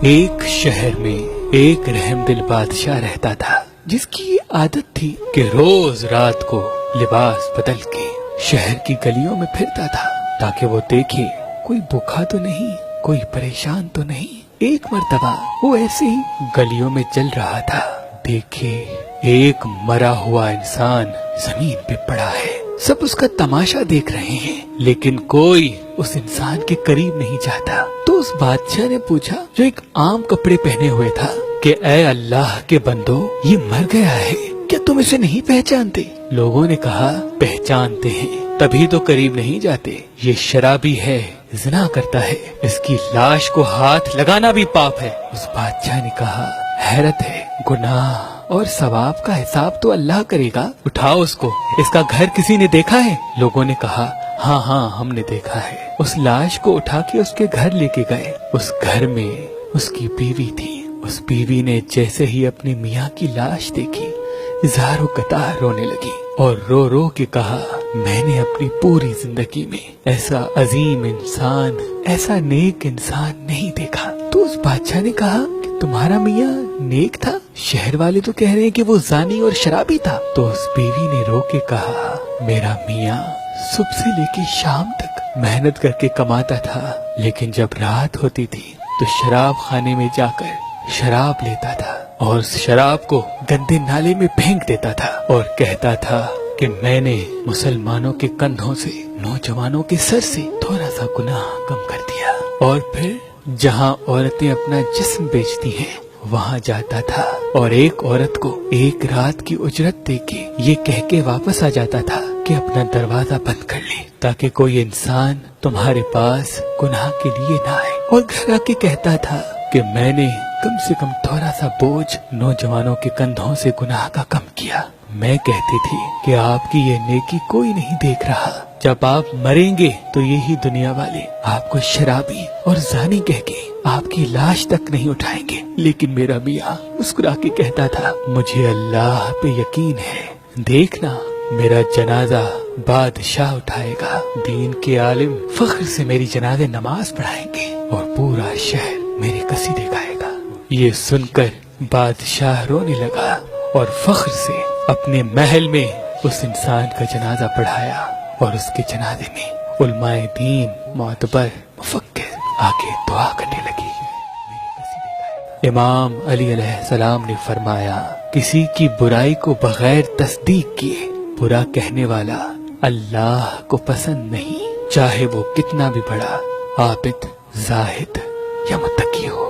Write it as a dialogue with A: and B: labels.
A: ایک شہر میں ایک رحم دل بادشاہ رہتا تھا، جس کی یہ عادت تھی کہ روز رات کو لباس بدل کے شہر کی گلیوں میں پھرتا تھا تاکہ وہ دیکھے کوئی بھوکا تو نہیں، کوئی پریشان تو نہیں۔ ایک مرتبہ وہ ایسے ہی گلیوں میں چل رہا تھا، دیکھے ایک مرا ہوا انسان زمین پہ پڑا ہے۔ سب اس کا تماشا دیکھ رہے ہیں، لیکن کوئی اس انسان کے قریب نہیں جاتا۔ تو اس بادشاہ نے پوچھا، جو ایک عام کپڑے پہنے ہوئے تھا، کہ اے اللہ کے بندو، یہ مر گیا ہے، کیا تم اسے نہیں پہچانتے؟ لوگوں نے کہا، پہچانتے ہیں، تبھی تو قریب نہیں جاتے، یہ شرابی ہے، زنا کرتا ہے، اس کی لاش کو ہاتھ لگانا بھی پاپ ہے۔ اس بادشاہ نے کہا، حیرت ہے، گناہ اور ثواب کا حساب تو اللہ کرے گا، اٹھاؤ اس کو، اس کا گھر کسی نے دیکھا ہے؟ لوگوں نے کہا، ہاں ہاں ہم نے دیکھا ہے۔ اس لاش کو اٹھا کے اس کے گھر لے کے گئے۔ اس گھر میں اس کی بیوی تھی۔ اس بیوی نے جیسے ہی اپنے میاں کی لاش دیکھی، زاروں قطار رونے لگی اور رو رو کے کہا، میں نے اپنی پوری زندگی میں ایسا عظیم انسان، ایسا نیک انسان نہیں دیکھا۔ تو اس بادشاہ نے کہا کہ تمہارا میاں نیک تھا؟ شہر والے تو کہہ رہے ہیں کہ وہ زانی اور شرابی تھا۔ تو اس بیوی نے رو کے کہا، میرا میاں صبح سے لے کے شام تک محنت کر کے کماتا تھا، لیکن جب رات ہوتی تھی تو شراب خانے میں جا کر شراب لیتا تھا اور اس شراب کو گندے نالے میں پھینک دیتا تھا اور کہتا تھا کہ میں نے مسلمانوں کے کندھوں سے، نوجوانوں کے سر سے تھوڑا سا گناہ کم کر دیا۔ اور پھر جہاں عورتیں اپنا جسم بیچتی ہیں وہاں جاتا تھا اور ایک عورت کو ایک رات کی اجرت دے کے یہ کہہ کے واپس آ جاتا تھا کہ اپنا دروازہ بند کر لے تاکہ کوئی انسان تمہارے پاس گناہ کے لیے نہ آئے، اور گھر آ کے کہتا تھا کہ میں نے کم سے کم تھوڑا سا بوجھ نوجوانوں کے کندھوں سے گناہ کا کم کیا۔ میں کہتی تھی کہ آپ کی یہ نیکی کوئی نہیں دیکھ رہا، جب آپ مریں گے تو یہی دنیا والے آپ کو شرابی اور زانی کہہ کے آپ کی لاش تک نہیں اٹھائیں گے۔ لیکن میرا میاں مسکرا کے کہتا تھا، مجھے اللہ پہ یقین ہے، دیکھنا میرا جنازہ بادشاہ اٹھائے گا، دین کے عالم فخر سے میری جنازے نماز پڑھائیں گے اور پورا شہر میرے قصیدے گائے گا۔ یہ سن کر بادشاہ رونے لگا اور فخر سے اپنے محل میں اس انسان کا جنازہ پڑھایا، اور اس کے جنازے میں علماء دین، معتبر، مفکر آگے دعا کرنے لگی۔ امام علی علیہ السلام نے فرمایا، کسی کی برائی کو بغیر تصدیق کیے برا کہنے والا اللہ کو پسند نہیں، چاہے وہ کتنا بھی بڑا عابد، زاہد یا متقی ہو۔